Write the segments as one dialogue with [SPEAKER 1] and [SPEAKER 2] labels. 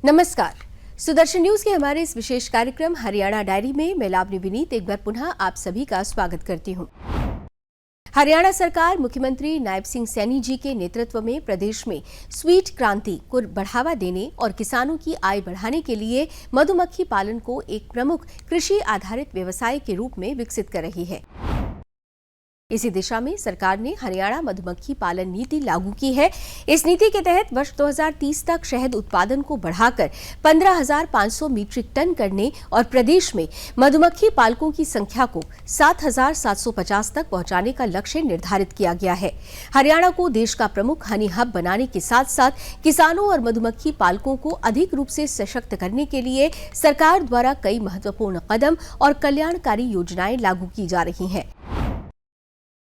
[SPEAKER 1] नमस्कार। सुदर्शन न्यूज के हमारे इस विशेष कार्यक्रम हरियाणा डायरी में मैं लावनी विनीत एक बार पुनः आप सभी का स्वागत करती हूं। हरियाणा सरकार मुख्यमंत्री नायब सिंह सैनी जी के नेतृत्व में प्रदेश में स्वीट क्रांति को बढ़ावा देने और किसानों की आय बढ़ाने के लिए मधुमक्खी पालन को एक प्रमुख कृषि आधारित व्यवसाय के रूप में विकसित कर रही है। इसी दिशा में सरकार ने हरियाणा मधुमक्खी पालन नीति लागू की है। इस नीति के तहत वर्ष 2030 तक शहद उत्पादन को बढ़ाकर 15,500 मीट्रिक टन करने और प्रदेश में मधुमक्खी पालकों की संख्या को 7,750 तक पहुंचाने का लक्ष्य निर्धारित किया गया है। हरियाणा को देश का प्रमुख हनी हब बनाने के साथ साथ किसानों और मधुमक्खी पालकों को अधिक रूप से सशक्त करने के लिए सरकार द्वारा कई महत्वपूर्ण कदम और कल्याणकारी योजनाएं लागू की जा रही हैं।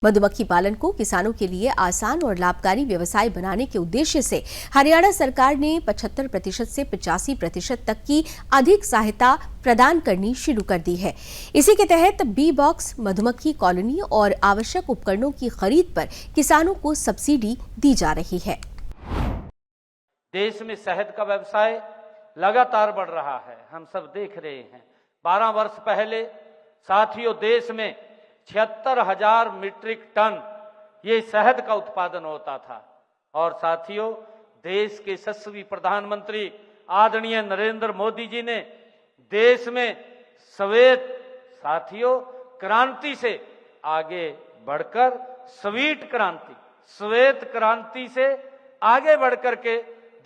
[SPEAKER 1] मधुमक्खी पालन को किसानों के लिए आसान और लाभकारी व्यवसाय बनाने के उद्देश्य से हरियाणा सरकार ने 75% से 85% तक की अधिक सहायता प्रदान करनी शुरू कर दी है। इसी के तहत बी बॉक्स, मधुमक्खी कॉलोनी और आवश्यक उपकरणों की खरीद पर किसानों को सब्सिडी दी जा रही है।
[SPEAKER 2] देश में शहद का व्यवसाय लगातार बढ़ रहा है, हम सब देख रहे हैं। 12 वर्ष पहले साथियों देश में 76,000 मीट्रिक टन ये शहद का उत्पादन होता था। और साथियों देश के यशस्वी प्रधानमंत्री आदरणीय नरेंद्र मोदी जी ने देश में श्वेत क्रांति से आगे बढ़कर श्वेत क्रांति से आगे बढ़कर के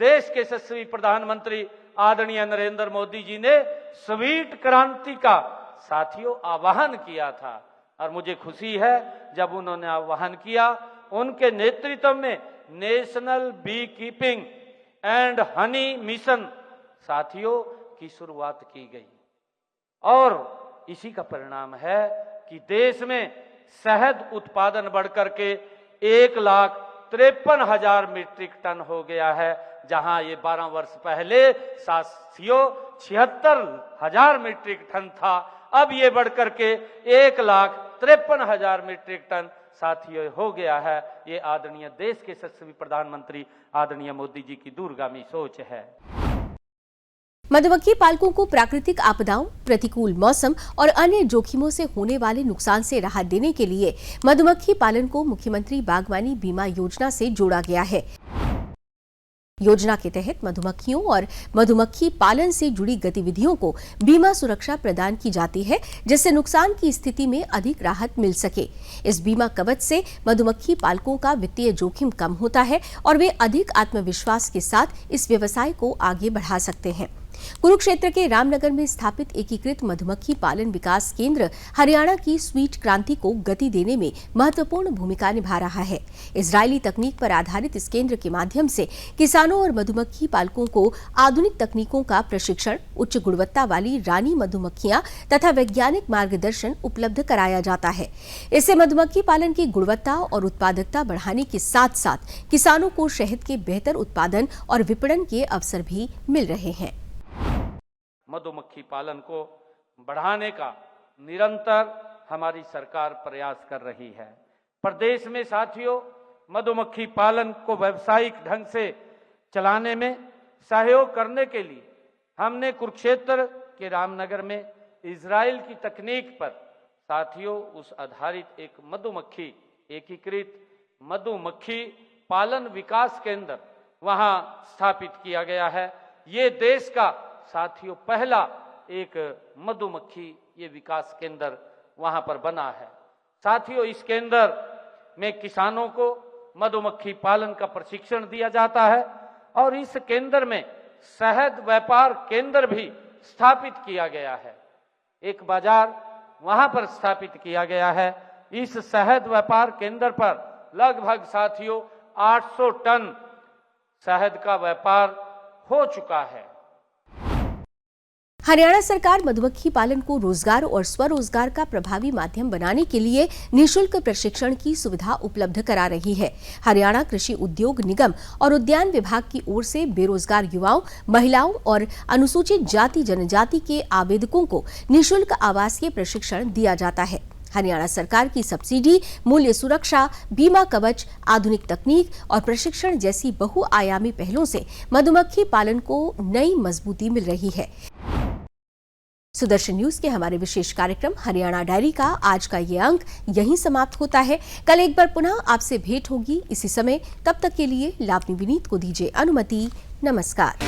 [SPEAKER 2] देश के यशस्वी प्रधानमंत्री आदरणीय नरेंद्र मोदी जी ने श्वेत क्रांति का साथियों आह्वान किया था। और मुझे खुशी है जब उन्होंने आह्वान किया, उनके नेतृत्व में national bee keeping and honey mission साथियों की शुरुआत की गई। और इसी का परिणाम है कि देश में शहद उत्पादन बढ़कर के 1,53,000 मीट्रिक टन हो गया है, जहां ये 12 वर्ष पहले साथियों 76,000 मीट्रिक टन था। अब ये बढ़कर के 1,53,000 मीट्रिक टन साथियों हो गया है। ये आदरणीय देश के यशस्वी प्रधानमंत्री आदरणीय मोदी जी की दूरगामी सोच है।
[SPEAKER 1] मधुमक्खी पालकों को प्राकृतिक आपदाओं, प्रतिकूल मौसम और अन्य जोखिमों से होने वाले नुकसान से राहत देने के लिए मधुमक्खी पालन को मुख्यमंत्री बागवानी बीमा योजना से जोड़ा गया है। योजना के तहत मधुमक्खियों और मधुमक्खी पालन से जुड़ी गतिविधियों को बीमा सुरक्षा प्रदान की जाती है, जिससे नुकसान की स्थिति में अधिक राहत मिल सके। इस बीमा कवच से मधुमक्खी पालकों का वित्तीय जोखिम कम होता है और वे अधिक आत्मविश्वास के साथ इस व्यवसाय को आगे बढ़ा सकते हैं। कुरुक्षेत्र के रामनगर में स्थापित एकीकृत मधुमक्खी पालन विकास केंद्र हरियाणा की स्वीट क्रांति को गति देने में महत्वपूर्ण भूमिका निभा रहा है। इजरायली तकनीक पर आधारित इस केंद्र के माध्यम से किसानों और मधुमक्खी पालकों को आधुनिक तकनीकों का प्रशिक्षण, उच्च गुणवत्ता वाली रानी मधुमक्खियां तथा वैज्ञानिक मार्गदर्शन उपलब्ध कराया जाता है। इससे मधुमक्खी पालन की गुणवत्ता और उत्पादकता बढ़ाने के साथ साथ किसानों को शहद के बेहतर उत्पादन और विपणन के अवसर भी मिल रहे हैं।
[SPEAKER 2] मधुमक्खी पालन को बढ़ाने का निरंतर हमारी सरकार प्रयास कर रही है। प्रदेश में साथियों मधुमक्खी पालन को व्यावसायिक ढंग से चलाने में सहयोग करने के लिए हमने कुरुक्षेत्र के रामनगर में इजराइल की तकनीक पर साथियों उस आधारित एक एकीकृत मधुमक्खी पालन विकास केंद्र वहां स्थापित किया गया है। ये देश का साथियों पहला एक मधुमक्खी ये विकास केंद्र वहां पर बना है। साथियों इस केंद्र में किसानों को मधुमक्खी पालन का प्रशिक्षण दिया जाता है और इस केंद्र में शहद व्यापार केंद्र भी स्थापित किया गया है। एक बाजार वहां पर स्थापित किया गया है। इस शहद व्यापार केंद्र पर लगभग साथियों 800 टन शहद का व्यापार हो चुका है।
[SPEAKER 1] हरियाणा सरकार मधुमक्खी पालन को रोजगार और स्वरोजगार का प्रभावी माध्यम बनाने के लिए निःशुल्क प्रशिक्षण की सुविधा उपलब्ध करा रही है। हरियाणा कृषि उद्योग निगम और उद्यान विभाग की ओर से बेरोजगार युवाओं, महिलाओं और अनुसूचित जाति जनजाति के आवेदकों को निःशुल्क आवासीय प्रशिक्षण दिया जाता है। हरियाणा सरकार की सब्सिडी, मूल्य सुरक्षा, बीमा कवच, आधुनिक तकनीक और प्रशिक्षण जैसी बहुआयामी पहलों से मधुमक्खी पालन को नई मजबूती मिल रही है। सुदर्शन न्यूज के हमारे विशेष कार्यक्रम हरियाणा डायरी का आज का ये अंक यहीं समाप्त होता है। कल एक बार पुनः आपसे भेंट होगी इसी समय। तब तक के लिए लावनी विनीत को दीजिए अनुमति। नमस्कार।